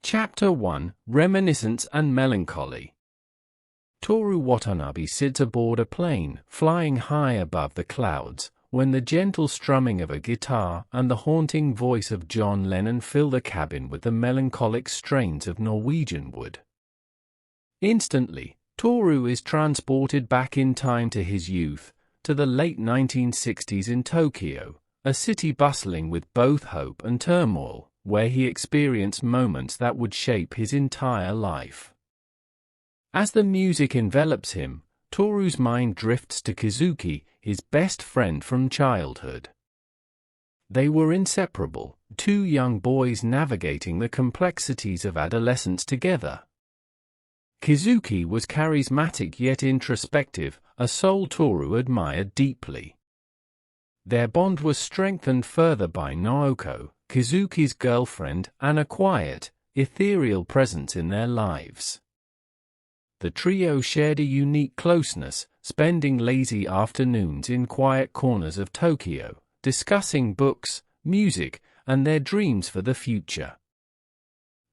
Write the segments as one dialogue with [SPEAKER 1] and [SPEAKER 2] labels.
[SPEAKER 1] Chapter 1: Reminiscence and Melancholy. Toru Watanabe sits aboard a plane, flying high above the clouds, when the gentle strumming of a guitar and the haunting voice of John Lennon fill the cabin with the melancholic strains of Norwegian Wood. Instantly, Toru is transported back in time to his youth, to the late 1960s in Tokyo, a city bustling with both hope and turmoil, where he experienced moments that would shape his entire life. As the music envelops him, Toru's mind drifts to Kizuki, his best friend from childhood. They were inseparable, two young boys navigating the complexities of adolescence together. Kizuki was charismatic yet introspective, a soul Toru admired deeply. Their bond was strengthened further by Naoko, Kizuki's girlfriend, and a quiet, ethereal presence in their lives. The trio shared a unique closeness, spending lazy afternoons in quiet corners of Tokyo, discussing books, music, and their dreams for the future.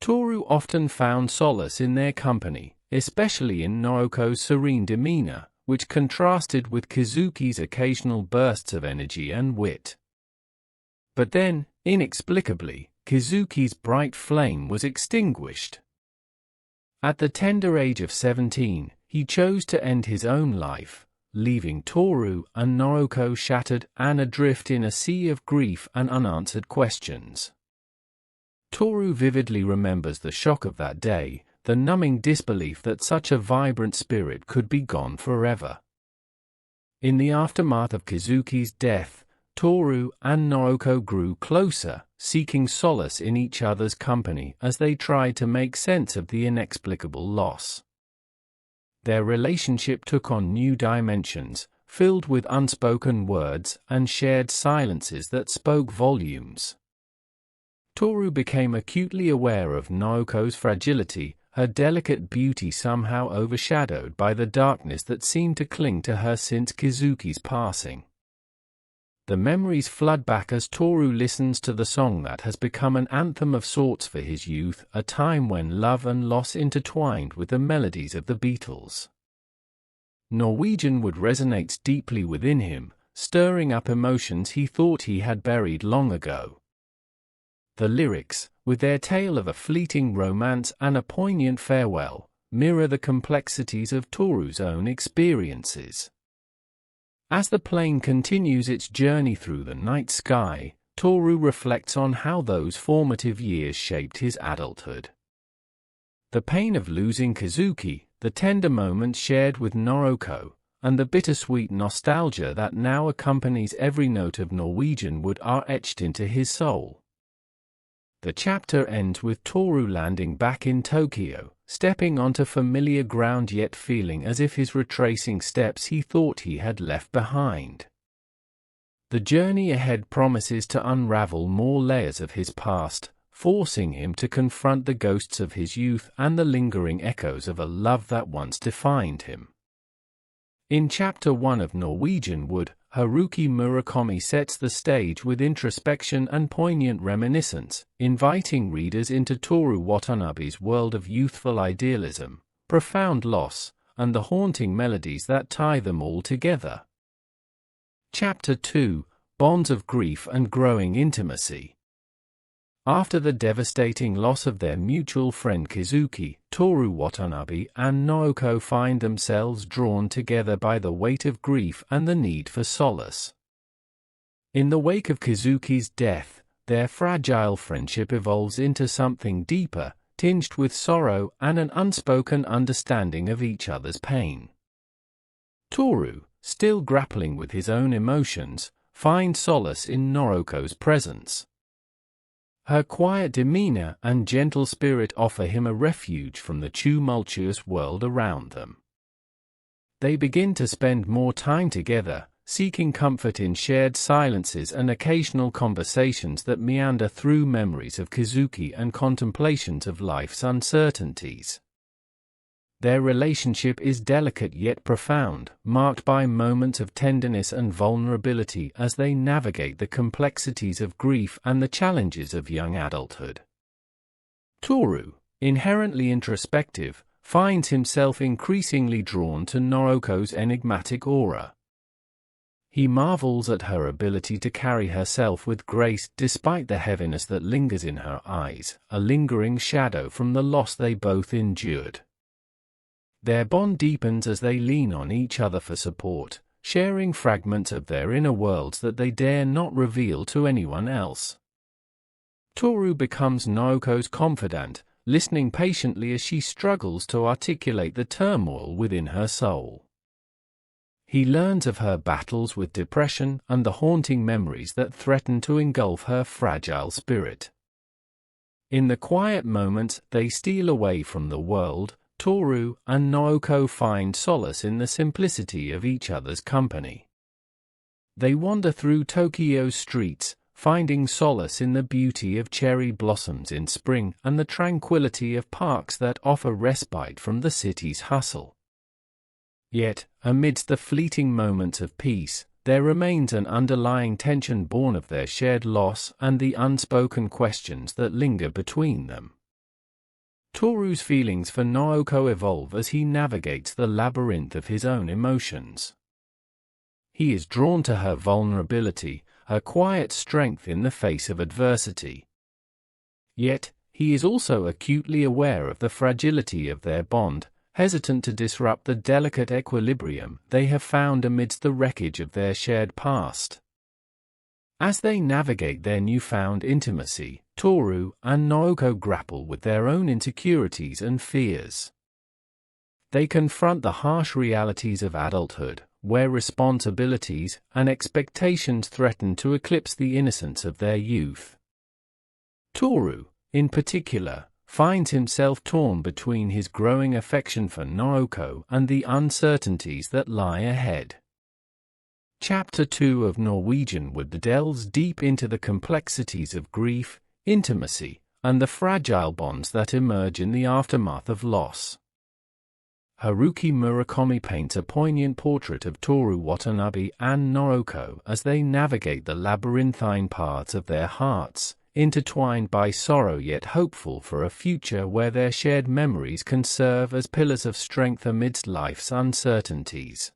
[SPEAKER 1] Toru often found solace in their company, especially in Naoko's serene demeanor, which contrasted with Kizuki's occasional bursts of energy and wit. But then, inexplicably, Kizuki's bright flame was extinguished. At the tender age of 17, he chose to end his own life, leaving Toru and Naoko shattered and adrift in a sea of grief and unanswered questions. Toru vividly remembers the shock of that day, the numbing disbelief that such a vibrant spirit could be gone forever. In the aftermath of Kizuki's death, Toru and Naoko grew closer, seeking solace in each other's company as they tried to make sense of the inexplicable loss. Their relationship took on new dimensions, filled with unspoken words and shared silences that spoke volumes. Toru became acutely aware of Naoko's fragility, her delicate beauty somehow overshadowed by the darkness that seemed to cling to her since Kizuki's passing. The memories flood back as Toru listens to the song that has become an anthem of sorts for his youth, a time when love and loss intertwined with the melodies of the Beatles. Norwegian Wood resonates deeply within him, stirring up emotions he thought he had buried long ago. The lyrics, with their tale of a fleeting romance and a poignant farewell, mirror the complexities of Toru's own experiences. As the plane continues its journey through the night sky, Toru reflects on how those formative years shaped his adulthood. The pain of losing Kizuki, the tender moments shared with Naoko, and the bittersweet nostalgia that now accompanies every note of Norwegian Wood are etched into his soul. The chapter ends with Toru landing back in Tokyo, stepping onto familiar ground yet feeling as if he's retracing steps he thought he had left behind. The journey ahead promises to unravel more layers of his past, forcing him to confront the ghosts of his youth and the lingering echoes of a love that once defined him. In Chapter 1 of Norwegian Wood, Haruki Murakami sets the stage with introspection and poignant reminiscence, inviting readers into Toru Watanabe's world of youthful idealism, profound loss, and the haunting melodies that tie them all together. Chapter 2: Bonds of Grief and Growing Intimacy. After the devastating loss of their mutual friend Kizuki, Toru Watanabe and Naoko find themselves drawn together by the weight of grief and the need for solace. In the wake of Kizuki's death, their fragile friendship evolves into something deeper, tinged with sorrow and an unspoken understanding of each other's pain. Toru, still grappling with his own emotions, finds solace in Naoko's presence. Her quiet demeanor and gentle spirit offer him a refuge from the tumultuous world around them. They begin to spend more time together, seeking comfort in shared silences and occasional conversations that meander through memories of Kizuki and contemplations of life's uncertainties. Their relationship is delicate yet profound, marked by moments of tenderness and vulnerability as they navigate the complexities of grief and the challenges of young adulthood. Toru, inherently introspective, finds himself increasingly drawn to Naoko's enigmatic aura. He marvels at her ability to carry herself with grace despite the heaviness that lingers in her eyes, a lingering shadow from the loss they both endured. Their bond deepens as they lean on each other for support, sharing fragments of their inner worlds that they dare not reveal to anyone else. Toru becomes Naoko's confidant, listening patiently as she struggles to articulate the turmoil within her soul. He learns of her battles with depression and the haunting memories that threaten to engulf her fragile spirit. In the quiet moments they steal away from the world, Toru and Naoko find solace in the simplicity of each other's company. They wander through Tokyo's streets, finding solace in the beauty of cherry blossoms in spring and the tranquility of parks that offer respite from the city's hustle. Yet, amidst the fleeting moments of peace, there remains an underlying tension born of their shared loss and the unspoken questions that linger between them. Toru's feelings for Naoko evolve as he navigates the labyrinth of his own emotions. He is drawn to her vulnerability, her quiet strength in the face of adversity. Yet, he is also acutely aware of the fragility of their bond, hesitant to disrupt the delicate equilibrium they have found amidst the wreckage of their shared past. As they navigate their newfound intimacy, Toru and Naoko grapple with their own insecurities and fears. They confront the harsh realities of adulthood, where responsibilities and expectations threaten to eclipse the innocence of their youth. Toru, in particular, finds himself torn between his growing affection for Naoko and the uncertainties that lie ahead. Chapter 2 of Norwegian Wood delves deep into the complexities of grief, intimacy, and the fragile bonds that emerge in the aftermath of loss. Haruki Murakami paints a poignant portrait of Toru Watanabe and Naoko as they navigate the labyrinthine paths of their hearts, intertwined by sorrow yet hopeful for a future where their shared memories can serve as pillars of strength amidst life's uncertainties.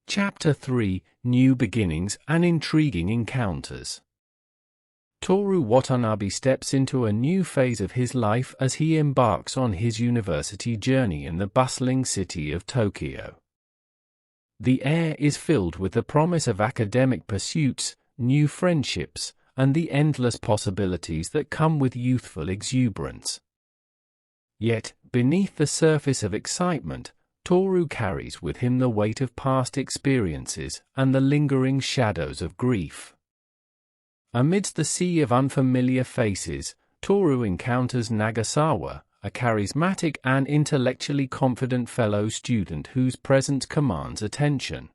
[SPEAKER 1] Chapter 3: New Beginnings and Intriguing Encounters. Toru Watanabe steps into a new phase of his life as he embarks on his university journey in the bustling city of Tokyo. The air is filled with the promise of academic pursuits, new friendships, and the endless possibilities that come with youthful exuberance. Yet, beneath the surface of excitement, Toru carries with him the weight of past experiences and the lingering shadows of grief. Amidst the sea of unfamiliar faces, Toru encounters Nagasawa, a charismatic and intellectually confident fellow student whose presence commands attention.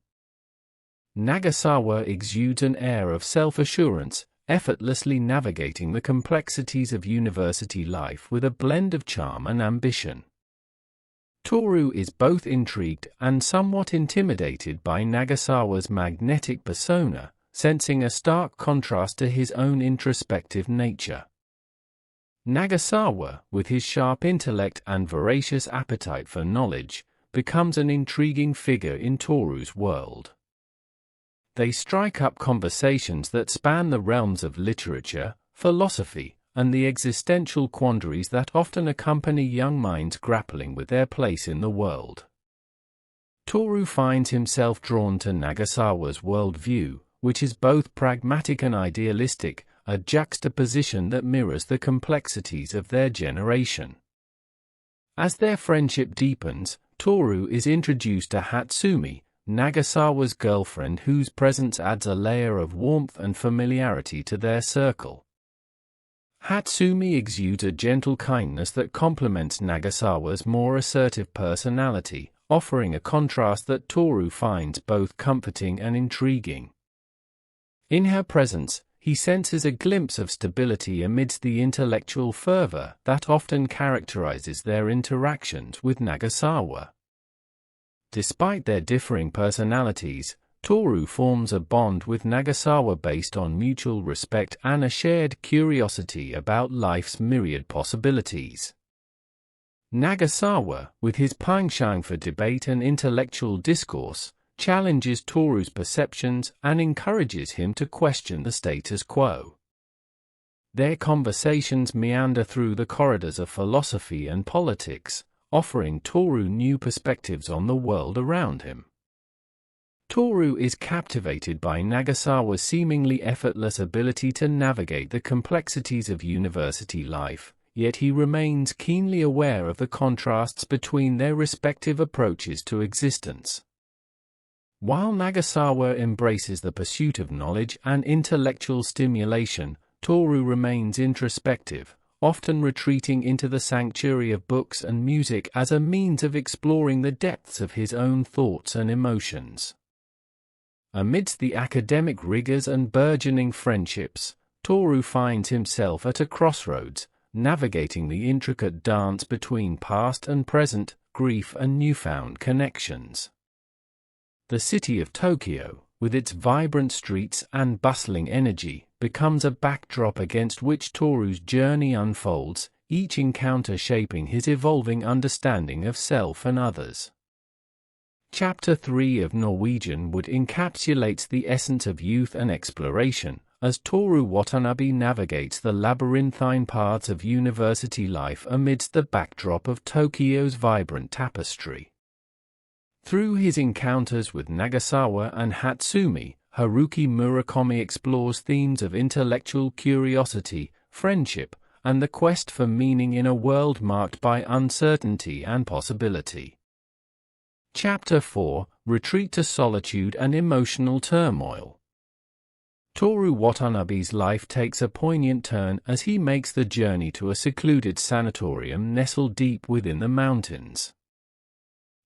[SPEAKER 1] Nagasawa exudes an air of self-assurance, effortlessly navigating the complexities of university life with a blend of charm and ambition. Toru is both intrigued and somewhat intimidated by Nagasawa's magnetic persona, sensing a stark contrast to his own introspective nature. Nagasawa, with his sharp intellect and voracious appetite for knowledge, becomes an intriguing figure in Toru's world. They strike up conversations that span the realms of literature, philosophy, and the existential quandaries that often accompany young minds grappling with their place in the world. Toru finds himself drawn to Nagasawa's worldview, which is both pragmatic and idealistic, a juxtaposition that mirrors the complexities of their generation. As their friendship deepens, Toru is introduced to Hatsumi, Nagasawa's girlfriend, whose presence adds a layer of warmth and familiarity to their circle. Hatsumi exudes a gentle kindness that complements Nagasawa's more assertive personality, offering a contrast that Toru finds both comforting and intriguing. In her presence, he senses a glimpse of stability amidst the intellectual fervor that often characterizes their interactions with Nagasawa. Despite their differing personalities, Toru forms a bond with Nagasawa based on mutual respect and a shared curiosity about life's myriad possibilities. Nagasawa, with his penchant for debate and intellectual discourse, challenges Toru's perceptions and encourages him to question the status quo. Their conversations meander through the corridors of philosophy and politics, offering Toru new perspectives on the world around him. Toru is captivated by Nagasawa's seemingly effortless ability to navigate the complexities of university life, yet he remains keenly aware of the contrasts between their respective approaches to existence. While Nagasawa embraces the pursuit of knowledge and intellectual stimulation, Toru remains introspective, often retreating into the sanctuary of books and music as a means of exploring the depths of his own thoughts and emotions. Amidst the academic rigors and burgeoning friendships, Toru finds himself at a crossroads, navigating the intricate dance between past and present, grief and newfound connections. The city of Tokyo, with its vibrant streets and bustling energy, becomes a backdrop against which Toru's journey unfolds, each encounter shaping his evolving understanding of self and others. Chapter 3 of Norwegian Wood encapsulates the essence of youth and exploration, as Toru Watanabe navigates the labyrinthine paths of university life amidst the backdrop of Tokyo's vibrant tapestry. Through his encounters with Nagasawa and Hatsumi, Haruki Murakami explores themes of intellectual curiosity, friendship, and the quest for meaning in a world marked by uncertainty and possibility. Chapter 4: Retreat to Solitude and Emotional Turmoil. Toru Watanabe's life takes a poignant turn as he makes the journey to a secluded sanatorium nestled deep within the mountains.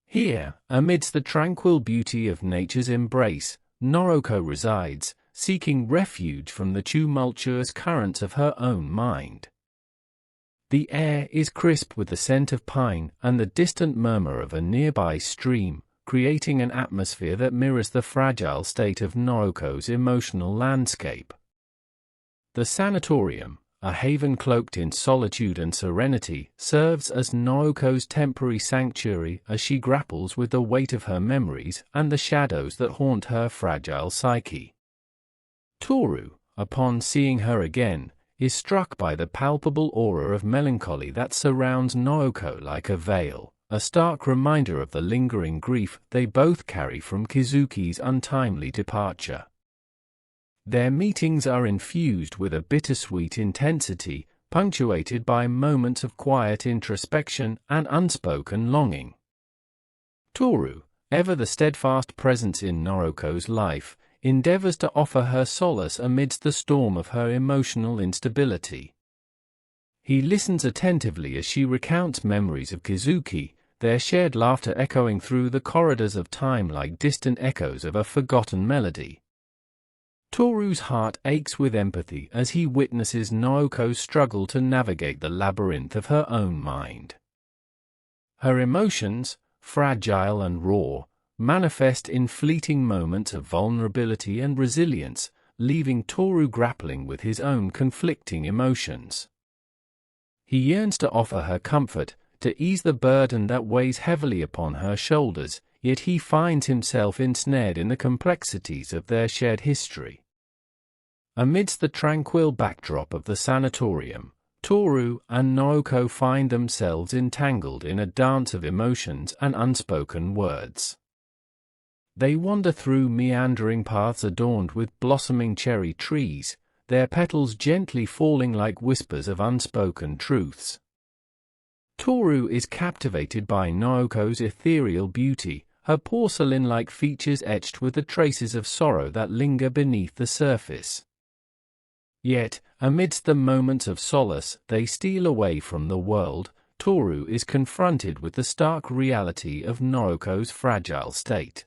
[SPEAKER 1] Here, amidst the tranquil beauty of nature's embrace, Naoko resides, seeking refuge from the tumultuous currents of her own mind. The air is crisp with the scent of pine and the distant murmur of a nearby stream, creating an atmosphere that mirrors the fragile state of Naoko's emotional landscape. The sanatorium, a haven cloaked in solitude and serenity, serves as Naoko's temporary sanctuary as she grapples with the weight of her memories and the shadows that haunt her fragile psyche. Toru, upon seeing her again, is struck by the palpable aura of melancholy that surrounds Naoko like a veil, a stark reminder of the lingering grief they both carry from Kizuki's untimely departure. Their meetings are infused with a bittersweet intensity, punctuated by moments of quiet introspection and unspoken longing. Toru, ever the steadfast presence in Naoko's life, endeavors to offer her solace amidst the storm of her emotional instability. He listens attentively as she recounts memories of Kizuki, their shared laughter echoing through the corridors of time like distant echoes of a forgotten melody. Toru's heart aches with empathy as he witnesses Naoko's struggle to navigate the labyrinth of her own mind. Her emotions, fragile and raw, manifest in fleeting moments of vulnerability and resilience, leaving Toru grappling with his own conflicting emotions. He yearns to offer her comfort, to ease the burden that weighs heavily upon her shoulders, yet he finds himself ensnared in the complexities of their shared history. Amidst the tranquil backdrop of the sanatorium, Toru and Naoko find themselves entangled in a dance of emotions and unspoken words. They wander through meandering paths adorned with blossoming cherry trees, their petals gently falling like whispers of unspoken truths. Toru is captivated by Naoko's ethereal beauty, her porcelain-like features etched with the traces of sorrow that linger beneath the surface. Yet, amidst the moments of solace they steal away from the world, Toru is confronted with the stark reality of Naoko's fragile state.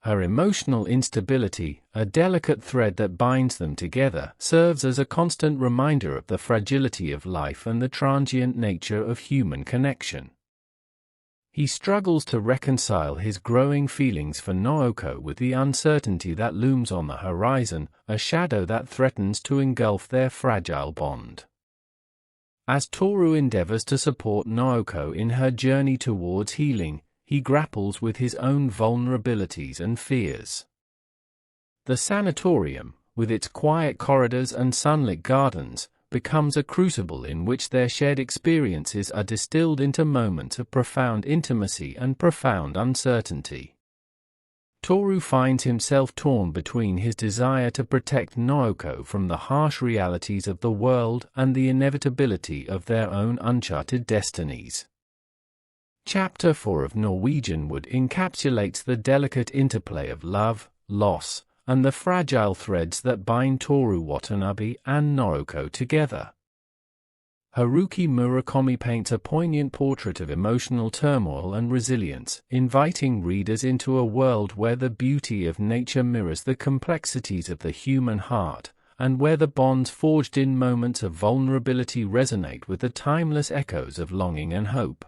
[SPEAKER 1] Her emotional instability, a delicate thread that binds them together, serves as a constant reminder of the fragility of life and the transient nature of human connection. He struggles to reconcile his growing feelings for Naoko with the uncertainty that looms on the horizon, a shadow that threatens to engulf their fragile bond. As Toru endeavors to support Naoko in her journey towards healing, he grapples with his own vulnerabilities and fears. The sanatorium, with its quiet corridors and sunlit gardens, becomes a crucible in which their shared experiences are distilled into moments of profound intimacy and profound uncertainty. Toru finds himself torn between his desire to protect Naoko from the harsh realities of the world and the inevitability of their own uncharted destinies. Chapter 4 of Norwegian Wood encapsulates the delicate interplay of love, loss, and the fragile threads that bind Toru Watanabe and Naoko together. Haruki Murakami paints a poignant portrait of emotional turmoil and resilience, inviting readers into a world where the beauty of nature mirrors the complexities of the human heart, and where the bonds forged in moments of vulnerability resonate with the timeless echoes of longing and hope.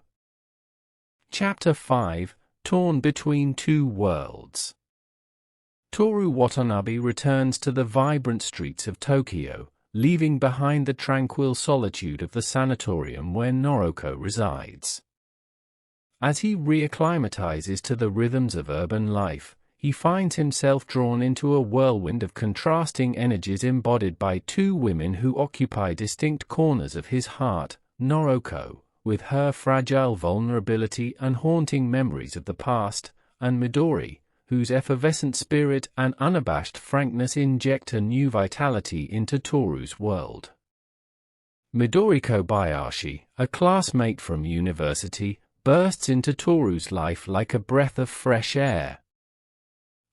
[SPEAKER 1] Chapter 5, Torn Between Two Worlds. Toru Watanabe returns to the vibrant streets of Tokyo, leaving behind the tranquil solitude of the sanatorium where Naoko resides. As he reacclimatizes to the rhythms of urban life, he finds himself drawn into a whirlwind of contrasting energies embodied by two women who occupy distinct corners of his heart: Naoko, with her fragile vulnerability and haunting memories of the past, and Midori, whose effervescent spirit and unabashed frankness inject a new vitality into Toru's world. Midori Kobayashi, a classmate from university, bursts into Toru's life like a breath of fresh air.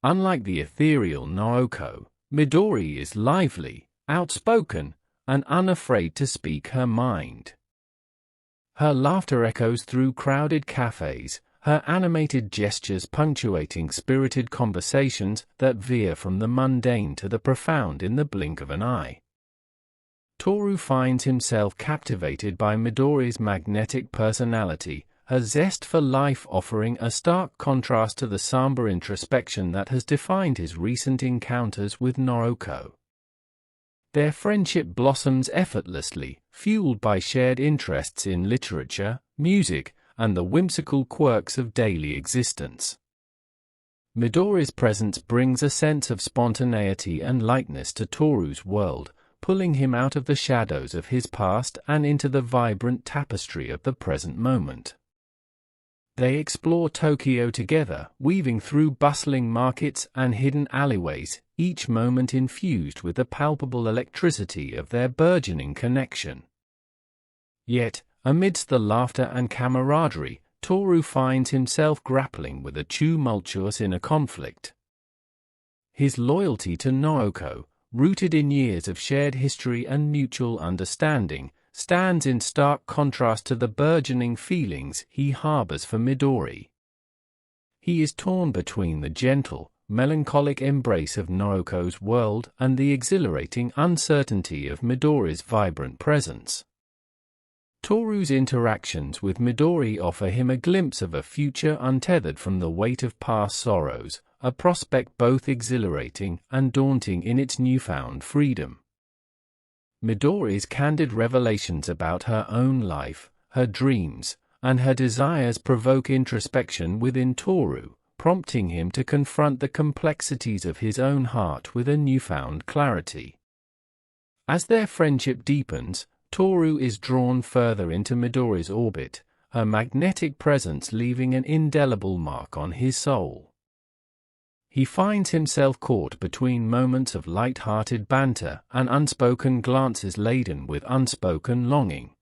[SPEAKER 1] Unlike the ethereal Naoko, Midori is lively, outspoken, and unafraid to speak her mind. Her laughter echoes through crowded cafes, her animated gestures punctuating spirited conversations that veer from the mundane to the profound in the blink of an eye. Toru finds himself captivated by Midori's magnetic personality, her zest for life offering a stark contrast to the somber introspection that has defined his recent encounters with Naoko. Their friendship blossoms effortlessly, fueled by shared interests in literature, music, and the whimsical quirks of daily existence. Midori's presence brings a sense of spontaneity and lightness to Toru's world, pulling him out of the shadows of his past and into the vibrant tapestry of the present moment. They explore Tokyo together, weaving through bustling markets and hidden alleyways, each moment infused with the palpable electricity of their burgeoning connection. Yet, amidst the laughter and camaraderie, Toru finds himself grappling with a tumultuous inner conflict. His loyalty to Naoko, rooted in years of shared history and mutual understanding, stands in stark contrast to the burgeoning feelings he harbors for Midori. He is torn between the gentle, melancholic embrace of Naoko's world and the exhilarating uncertainty of Midori's vibrant presence. Toru's interactions with Midori offer him a glimpse of a future untethered from the weight of past sorrows, a prospect both exhilarating and daunting in its newfound freedom. Midori's candid revelations about her own life, her dreams, and her desires provoke introspection within Toru, prompting him to confront the complexities of his own heart with a newfound clarity. As their friendship deepens, Toru is drawn further into Midori's orbit, her magnetic presence leaving an indelible mark on his soul. He finds himself caught between moments of light-hearted banter and unspoken glances laden with unspoken longing.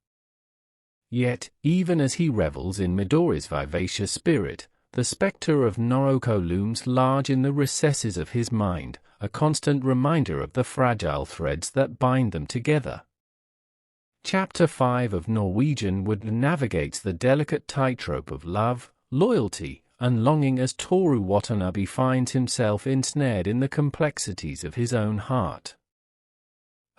[SPEAKER 1] Yet, even as he revels in Midori's vivacious spirit, the spectre of Naoko looms large in the recesses of his mind, a constant reminder of the fragile threads that bind them together. Chapter 5 of Norwegian Wood navigates the delicate tightrope of love, loyalty, and longing as Toru Watanabe finds himself ensnared in the complexities of his own heart.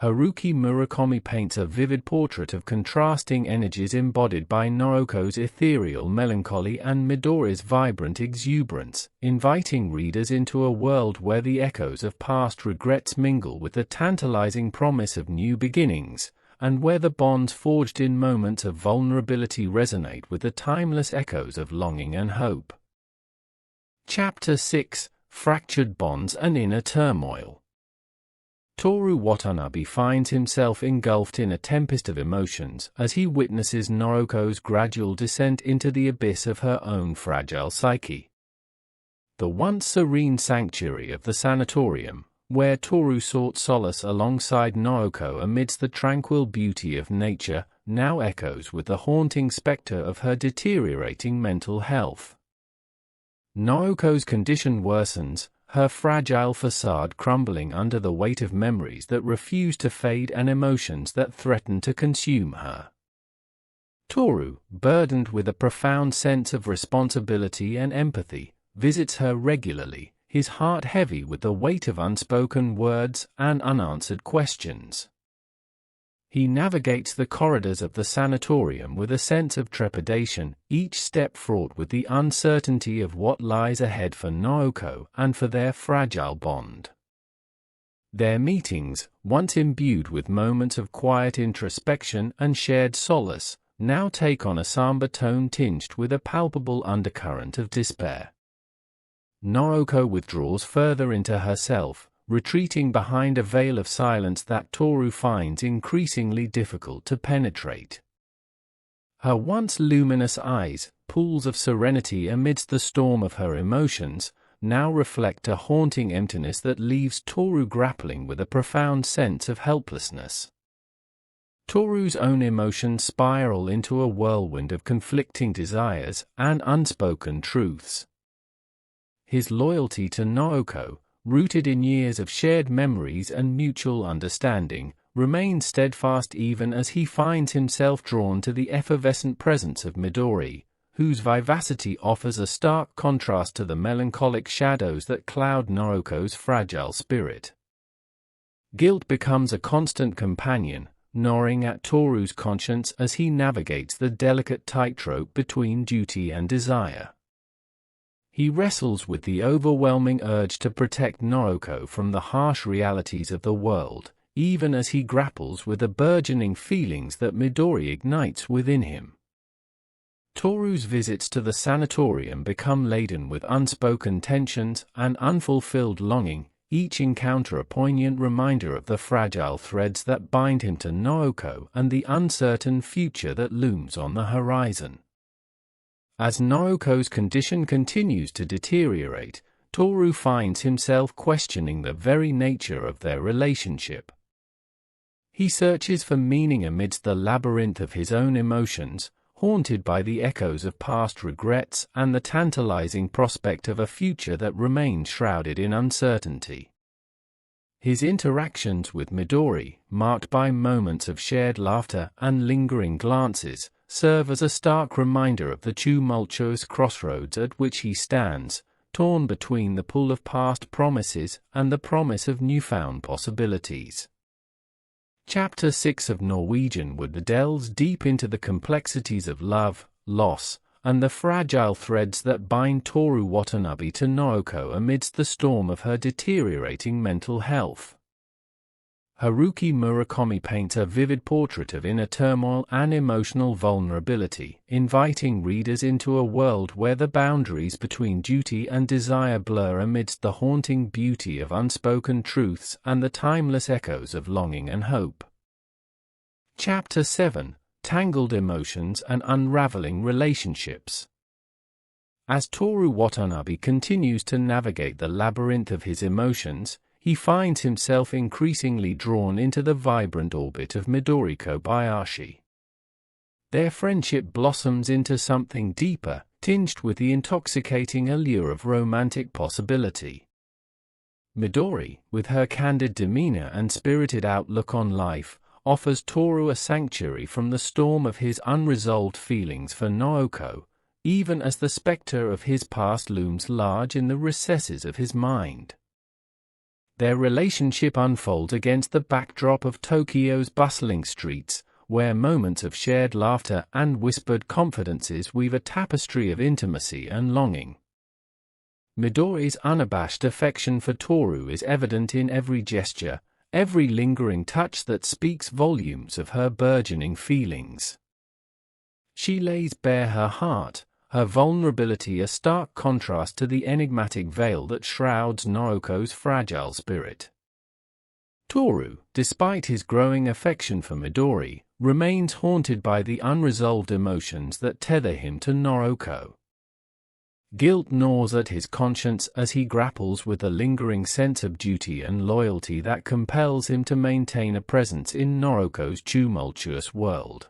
[SPEAKER 1] Haruki Murakami paints a vivid portrait of contrasting energies embodied by Naoko's ethereal melancholy and Midori's vibrant exuberance, inviting readers into a world where the echoes of past regrets mingle with the tantalizing promise of new beginnings, and where the bonds forged in moments of vulnerability resonate with the timeless echoes of longing and hope. Chapter 6: Fractured Bonds and Inner Turmoil. Toru Watanabe finds himself engulfed in a tempest of emotions as he witnesses Naoko's gradual descent into the abyss of her own fragile psyche. The once serene sanctuary of the sanatorium, where Toru sought solace alongside Naoko amidst the tranquil beauty of nature, now echoes with the haunting specter of her deteriorating mental health. Naoko's condition worsens, her fragile facade crumbling under the weight of memories that refuse to fade and emotions that threaten to consume her. Toru, burdened with a profound sense of responsibility and empathy, visits her regularly, his heart heavy with the weight of unspoken words and unanswered questions. He navigates the corridors of the sanatorium with a sense of trepidation, each step fraught with the uncertainty of what lies ahead for Naoko and for their fragile bond. Their meetings, once imbued with moments of quiet introspection and shared solace, now take on a somber tone tinged with a palpable undercurrent of despair. Naoko withdraws further into herself, retreating behind a veil of silence that Toru finds increasingly difficult to penetrate. Her once luminous eyes, pools of serenity amidst the storm of her emotions, now reflect a haunting emptiness that leaves Toru grappling with a profound sense of helplessness. Toru's own emotions spiral into a whirlwind of conflicting desires and unspoken truths. His loyalty to Naoko, rooted in years of shared memories and mutual understanding, remains steadfast even as he finds himself drawn to the effervescent presence of Midori, whose vivacity offers a stark contrast to the melancholic shadows that cloud Naoko's fragile spirit. Guilt becomes a constant companion, gnawing at Toru's conscience as he navigates the delicate tightrope between duty and desire. He wrestles with the overwhelming urge to protect Naoko from the harsh realities of the world, even as he grapples with the burgeoning feelings that Midori ignites within him. Toru's visits to the sanatorium become laden with unspoken tensions and unfulfilled longing, each encounter a poignant reminder of the fragile threads that bind him to Naoko and the uncertain future that looms on the horizon. As Naoko's condition continues to deteriorate, Toru finds himself questioning the very nature of their relationship. He searches for meaning amidst the labyrinth of his own emotions, haunted by the echoes of past regrets and the tantalizing prospect of a future that remains shrouded in uncertainty. His interactions with Midori, marked by moments of shared laughter and lingering glances, serve as a stark reminder of the tumultuous crossroads at which he stands, torn between the pull of past promises and the promise of newfound possibilities. Chapter 6 of Norwegian Wood delves deep into the complexities of love, loss, and the fragile threads that bind Toru Watanabe to Naoko amidst the storm of her deteriorating mental health. Haruki Murakami paints a vivid portrait of inner turmoil and emotional vulnerability, inviting readers into a world where the boundaries between duty and desire blur amidst the haunting beauty of unspoken truths and the timeless echoes of longing and hope. Chapter 7: Tangled Emotions and Unraveling Relationships. As Toru Watanabe continues to navigate the labyrinth of his emotions, he finds himself increasingly drawn into the vibrant orbit of Midori Kobayashi. Their friendship blossoms into something deeper, tinged with the intoxicating allure of romantic possibility. Midori, with her candid demeanor and spirited outlook on life, offers Toru a sanctuary from the storm of his unresolved feelings for Naoko, even as the specter of his past looms large in the recesses of his mind. Their relationship unfolds against the backdrop of Tokyo's bustling streets, where moments of shared laughter and whispered confidences weave a tapestry of intimacy and longing. Midori's unabashed affection for Toru is evident in every gesture, every lingering touch that speaks volumes of her burgeoning feelings. She lays bare her heart, her vulnerability a stark contrast to the enigmatic veil that shrouds Naoko's fragile spirit. Toru, despite his growing affection for Midori, remains haunted by the unresolved emotions that tether him to Naoko. Guilt gnaws at his conscience as he grapples with a lingering sense of duty and loyalty that compels him to maintain a presence in Naoko's tumultuous world.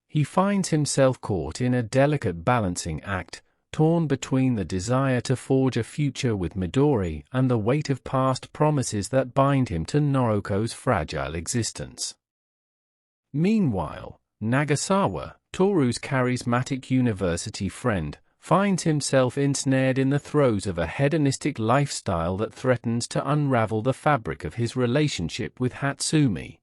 [SPEAKER 1] He finds himself caught in a delicate balancing act, torn between the desire to forge a future with Midori and the weight of past promises that bind him to Naoko's fragile existence. Meanwhile, Nagasawa, Toru's charismatic university friend, finds himself ensnared in the throes of a hedonistic lifestyle that threatens to unravel the fabric of his relationship with Hatsumi.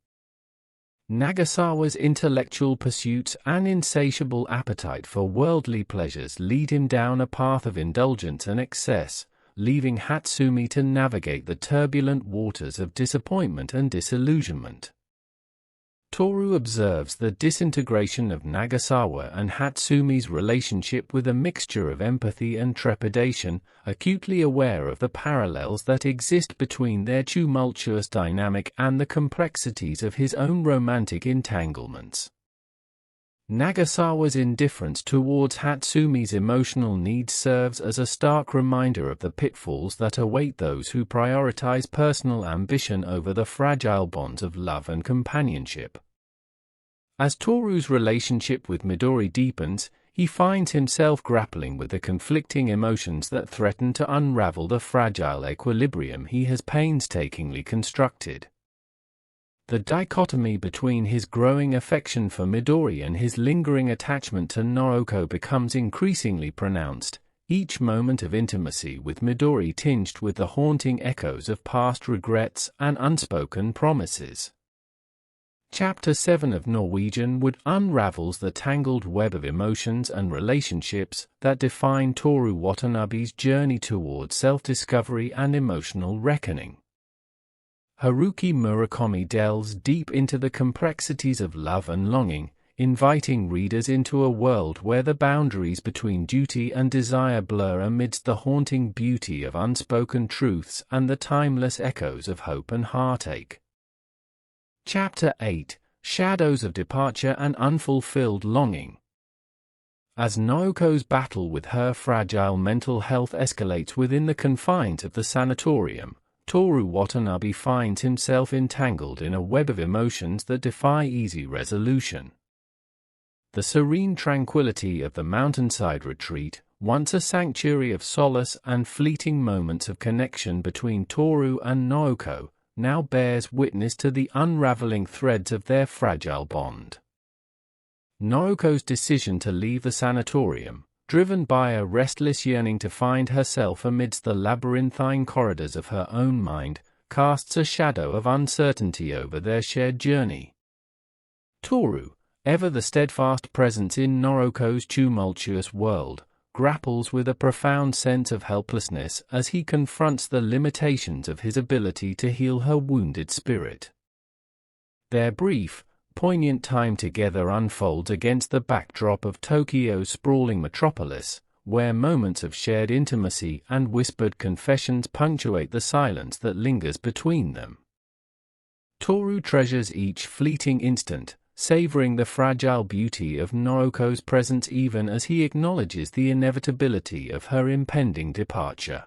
[SPEAKER 1] Nagasawa's intellectual pursuits and insatiable appetite for worldly pleasures lead him down a path of indulgence and excess, leaving Hatsumi to navigate the turbulent waters of disappointment and disillusionment. Toru observes the disintegration of Nagasawa and Hatsumi's relationship with a mixture of empathy and trepidation, acutely aware of the parallels that exist between their tumultuous dynamic and the complexities of his own romantic entanglements. Nagasawa's indifference towards Hatsumi's emotional needs serves as a stark reminder of the pitfalls that await those who prioritize personal ambition over the fragile bonds of love and companionship. As Toru's relationship with Midori deepens, he finds himself grappling with the conflicting emotions that threaten to unravel the fragile equilibrium he has painstakingly constructed. The dichotomy between his growing affection for Midori and his lingering attachment to Naoko becomes increasingly pronounced, each moment of intimacy with Midori tinged with the haunting echoes of past regrets and unspoken promises. Chapter 7 of Norwegian Wood unravels the tangled web of emotions and relationships that define Toru Watanabe's journey towards self-discovery and emotional reckoning. Haruki Murakami delves deep into the complexities of love and longing, inviting readers into a world where the boundaries between duty and desire blur amidst the haunting beauty of unspoken truths and the timeless echoes of hope and heartache. Chapter 8: Shadows of Departure and Unfulfilled Longing. As Naoko's battle with her fragile mental health escalates within the confines of the sanatorium, Toru Watanabe finds himself entangled in a web of emotions that defy easy resolution. The serene tranquility of the mountainside retreat, once a sanctuary of solace and fleeting moments of connection between Toru and Naoko, now bears witness to the unraveling threads of their fragile bond. Naoko's decision to leave the sanatorium, driven by a restless yearning to find herself amidst the labyrinthine corridors of her own mind, casts a shadow of uncertainty over their shared journey. Toru, ever the steadfast presence in Naoko's tumultuous world, grapples with a profound sense of helplessness as he confronts the limitations of his ability to heal her wounded spirit. Their brief, poignant time together unfolds against the backdrop of Tokyo's sprawling metropolis, where moments of shared intimacy and whispered confessions punctuate the silence that lingers between them. Toru treasures each fleeting instant, savoring the fragile beauty of Naoko's presence even as he acknowledges the inevitability of her impending departure.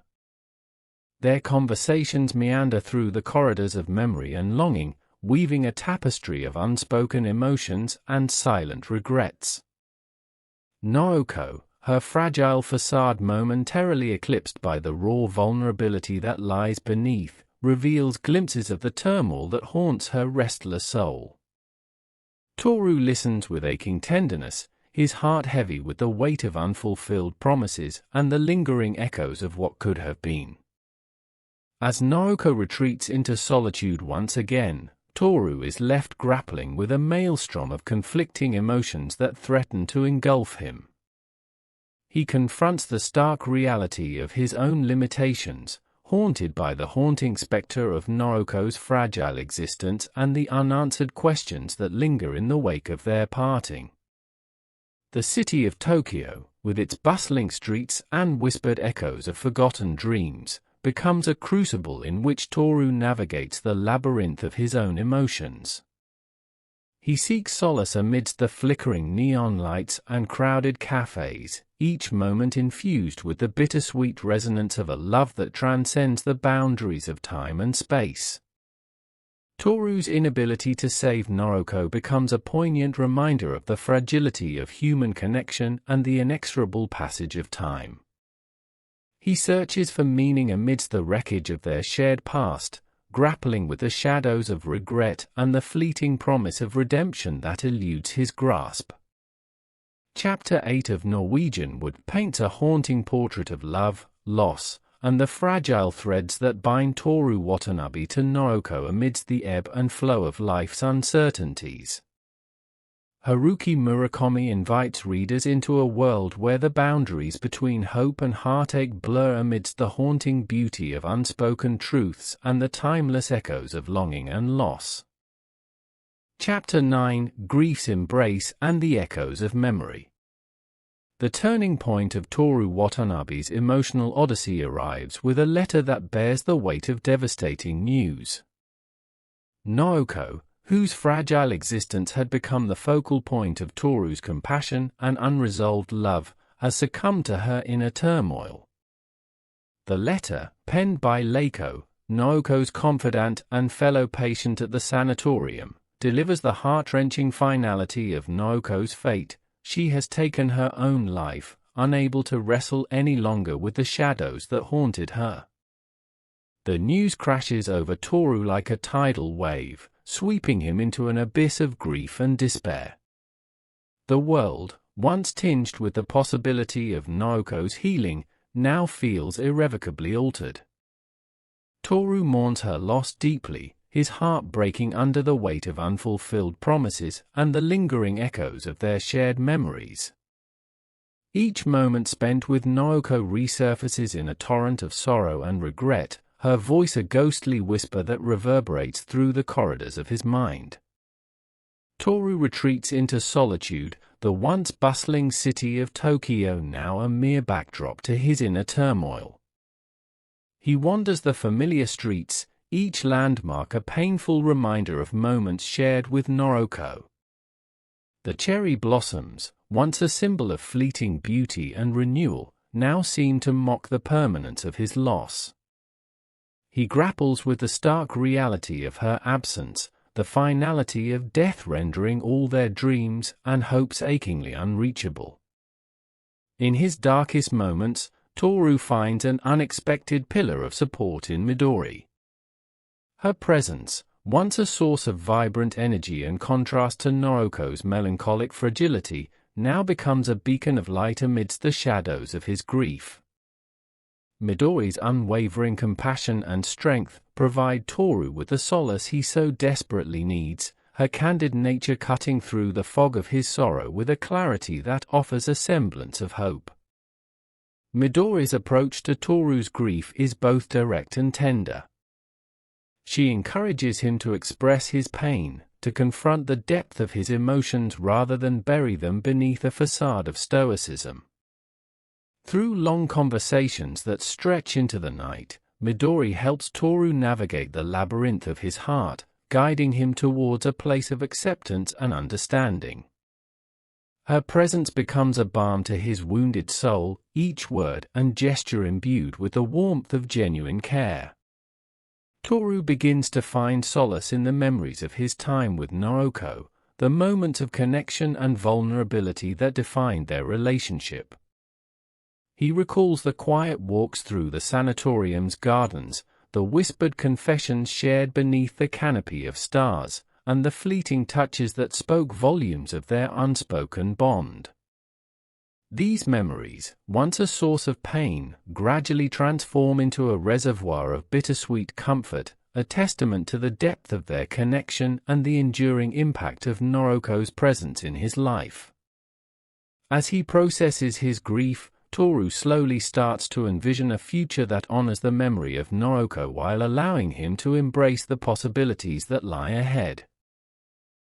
[SPEAKER 1] Their conversations meander through the corridors of memory and longing, weaving a tapestry of unspoken emotions and silent regrets. Naoko, her fragile facade momentarily eclipsed by the raw vulnerability that lies beneath, reveals glimpses of the turmoil that haunts her restless soul. Toru listens with aching tenderness, his heart heavy with the weight of unfulfilled promises and the lingering echoes of what could have been. As Naoko retreats into solitude once again, Toru is left grappling with a maelstrom of conflicting emotions that threaten to engulf him. He confronts the stark reality of his own limitations, haunted by the haunting spectre of Naoko's fragile existence and the unanswered questions that linger in the wake of their parting. The city of Tokyo, with its bustling streets and whispered echoes of forgotten dreams, becomes a crucible in which Toru navigates the labyrinth of his own emotions. He seeks solace amidst the flickering neon lights and crowded cafes, each moment infused with the bittersweet resonance of a love that transcends the boundaries of time and space. Toru's inability to save Naoko becomes a poignant reminder of the fragility of human connection and the inexorable passage of time. He searches for meaning amidst the wreckage of their shared past, grappling with the shadows of regret and the fleeting promise of redemption that eludes his grasp. Chapter 8 of Norwegian Wood paints a haunting portrait of love, loss, and the fragile threads that bind Toru Watanabe to Naoko amidst the ebb and flow of life's uncertainties. Haruki Murakami invites readers into a world where the boundaries between hope and heartache blur amidst the haunting beauty of unspoken truths and the timeless echoes of longing and loss. Chapter 9: Grief's Embrace and the Echoes of Memory. The turning point of Toru Watanabe's emotional odyssey arrives with a letter that bears the weight of devastating news. Naoko, whose fragile existence had become the focal point of Toru's compassion and unresolved love, has succumbed to her inner turmoil. The letter, penned by Leiko, Naoko's confidant and fellow patient at the sanatorium, delivers the heart-wrenching finality of Naoko's fate. She has taken her own life, unable to wrestle any longer with the shadows that haunted her. The news crashes over Toru like a tidal wave, sweeping him into an abyss of grief and despair. The world, once tinged with the possibility of Naoko's healing, now feels irrevocably altered. Toru mourns her loss deeply, his heart breaking under the weight of unfulfilled promises and the lingering echoes of their shared memories. Each moment spent with Naoko resurfaces in a torrent of sorrow and regret, her voice a ghostly whisper that reverberates through the corridors of his mind. Toru retreats into solitude, the once bustling city of Tokyo now a mere backdrop to his inner turmoil. He wanders the familiar streets, each landmark a painful reminder of moments shared with Naoko. The cherry blossoms, once a symbol of fleeting beauty and renewal, now seem to mock the permanence of his loss. He grapples with the stark reality of her absence, the finality of death rendering all their dreams and hopes achingly unreachable. In his darkest moments, Toru finds an unexpected pillar of support in Midori. Her presence, once a source of vibrant energy and contrast to Naoko's melancholic fragility, now becomes a beacon of light amidst the shadows of his grief. Midori's unwavering compassion and strength provide Toru with the solace he so desperately needs, her candid nature cutting through the fog of his sorrow with a clarity that offers a semblance of hope. Midori's approach to Toru's grief is both direct and tender. She encourages him to express his pain, to confront the depth of his emotions rather than bury them beneath a facade of stoicism. Through long conversations that stretch into the night, Midori helps Toru navigate the labyrinth of his heart, guiding him towards a place of acceptance and understanding. Her presence becomes a balm to his wounded soul, each word and gesture imbued with the warmth of genuine care. Toru begins to find solace in the memories of his time with Naoko, the moments of connection and vulnerability that defined their relationship. He recalls the quiet walks through the sanatorium's gardens, the whispered confessions shared beneath the canopy of stars, and the fleeting touches that spoke volumes of their unspoken bond. These memories, once a source of pain, gradually transform into a reservoir of bittersweet comfort, a testament to the depth of their connection and the enduring impact of Naoko's presence in his life. As he processes his grief, Toru slowly starts to envision a future that honors the memory of Naoko while allowing him to embrace the possibilities that lie ahead.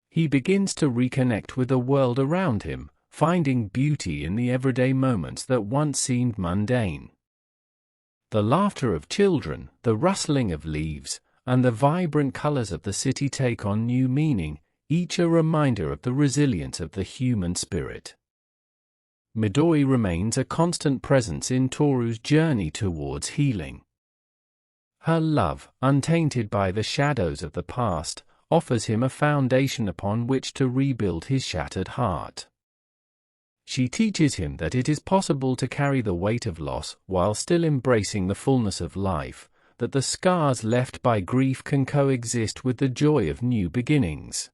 [SPEAKER 1] He begins to reconnect with the world around him, finding beauty in the everyday moments that once seemed mundane. The laughter of children, the rustling of leaves, and the vibrant colors of the city take on new meaning, each a reminder of the resilience of the human spirit. Midori remains a constant presence in Toru's journey towards healing. Her love, untainted by the shadows of the past, offers him a foundation upon which to rebuild his shattered heart. She teaches him that it is possible to carry the weight of loss while still embracing the fullness of life, that the scars left by grief can coexist with the joy of new beginnings.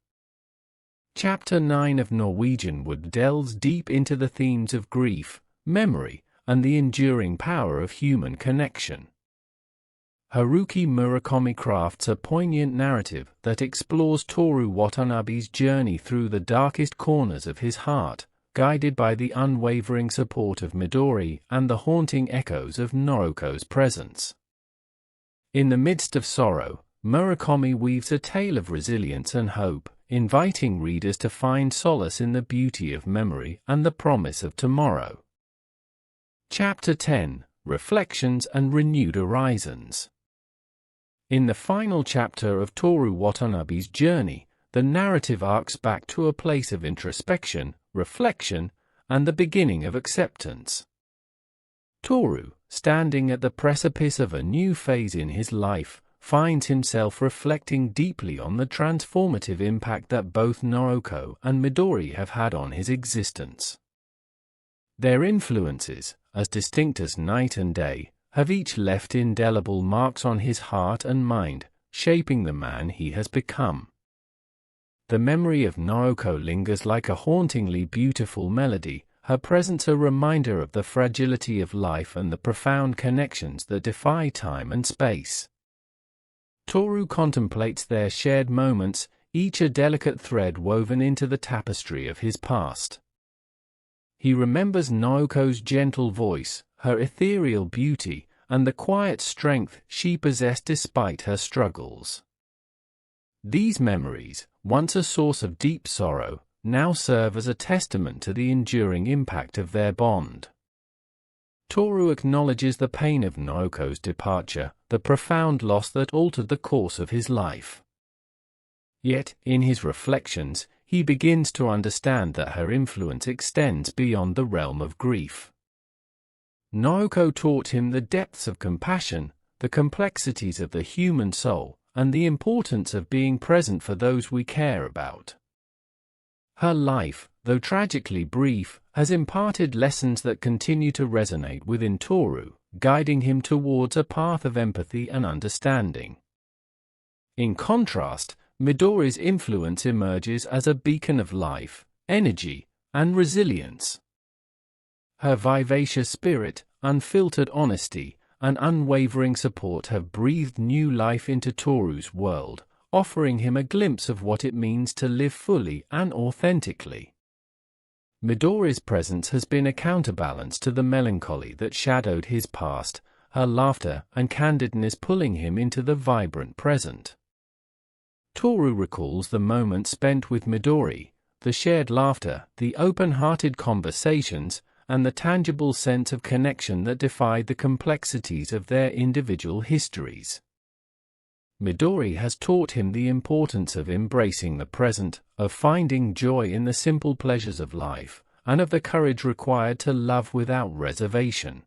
[SPEAKER 1] Chapter 9 of Norwegian Wood delves deep into the themes of grief, memory, and the enduring power of human connection. Haruki Murakami crafts a poignant narrative that explores Toru Watanabe's journey through the darkest corners of his heart, guided by the unwavering support of Midori and the haunting echoes of Naoko's presence. In the midst of sorrow, Murakami weaves a tale of resilience and hope, inviting readers to find solace in the beauty of memory and the promise of tomorrow. Chapter 10: Reflections and Renewed Horizons. In the final chapter of Toru Watanabe's journey, the narrative arcs back to a place of introspection, reflection, and the beginning of acceptance. Toru, standing at the precipice of a new phase in his life, finds himself reflecting deeply on the transformative impact that both Naoko and Midori have had on his existence. Their influences, as distinct as night and day, have each left indelible marks on his heart and mind, shaping the man he has become. The memory of Naoko lingers like a hauntingly beautiful melody, her presence a reminder of the fragility of life and the profound connections that defy time and space. Toru contemplates their shared moments, each a delicate thread woven into the tapestry of his past. He remembers Naoko's gentle voice, her ethereal beauty, and the quiet strength she possessed despite her struggles. These memories, once a source of deep sorrow, now serve as a testament to the enduring impact of their bond. Toru acknowledges the pain of Naoko's departure, the profound loss that altered the course of his life. Yet, in his reflections, he begins to understand that her influence extends beyond the realm of grief. Naoko taught him the depths of compassion, the complexities of the human soul, and the importance of being present for those we care about. Her life, though tragically brief, has imparted lessons that continue to resonate within Toru, guiding him towards a path of empathy and understanding. In contrast, Midori's influence emerges as a beacon of life, energy, and resilience. Her vivacious spirit, unfiltered honesty, and unwavering support have breathed new life into Toru's world, offering him a glimpse of what it means to live fully and authentically. Midori's presence has been a counterbalance to the melancholy that shadowed his past, her laughter and candidness pulling him into the vibrant present. Toru recalls the moments spent with Midori, the shared laughter, the open-hearted conversations, and the tangible sense of connection that defied the complexities of their individual histories. Midori has taught him the importance of embracing the present, of finding joy in the simple pleasures of life, and of the courage required to love without reservation.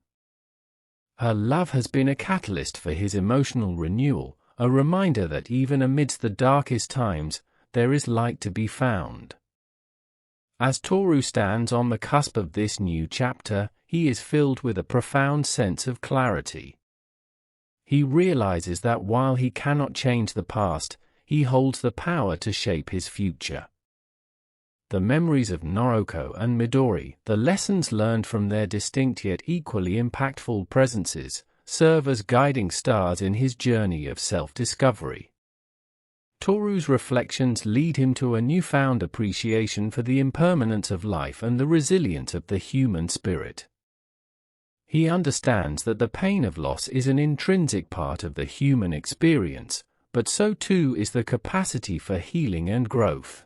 [SPEAKER 1] Her love has been a catalyst for his emotional renewal, a reminder that even amidst the darkest times, there is light to be found. As Toru stands on the cusp of this new chapter, he is filled with a profound sense of clarity. He realizes that while he cannot change the past, he holds the power to shape his future. The memories of Naoko and Midori, the lessons learned from their distinct yet equally impactful presences, serve as guiding stars in his journey of self-discovery. Toru's reflections lead him to a newfound appreciation for the impermanence of life and the resilience of the human spirit. He understands that the pain of loss is an intrinsic part of the human experience, but so too is the capacity for healing and growth.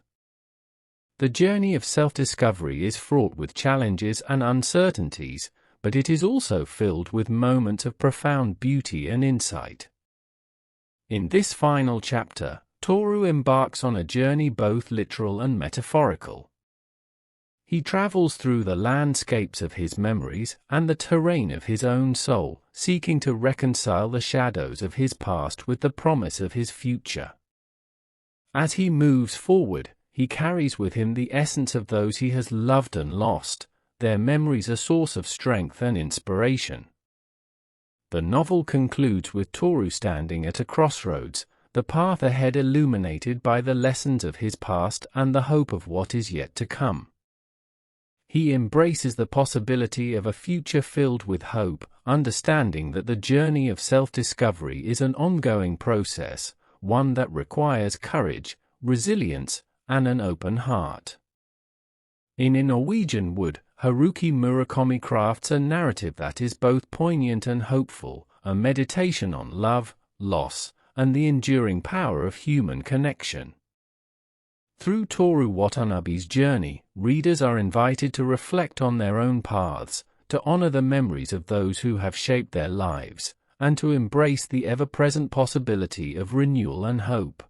[SPEAKER 1] The journey of self-discovery is fraught with challenges and uncertainties, but it is also filled with moments of profound beauty and insight. In this final chapter, Toru embarks on a journey both literal and metaphorical. He travels through the landscapes of his memories and the terrain of his own soul, seeking to reconcile the shadows of his past with the promise of his future. As he moves forward, he carries with him the essence of those he has loved and lost, their memories a source of strength and inspiration. The novel concludes with Toru standing at a crossroads, the path ahead illuminated by the lessons of his past and the hope of what is yet to come. He embraces the possibility of a future filled with hope, understanding that the journey of self-discovery is an ongoing process, one that requires courage, resilience, and an open heart. In Norwegian Wood, Haruki Murakami crafts a narrative that is both poignant and hopeful, a meditation on love, loss, and the enduring power of human connection. Through Toru Watanabe's journey, readers are invited to reflect on their own paths, to honor the memories of those who have shaped their lives, and to embrace the ever-present possibility of renewal and hope.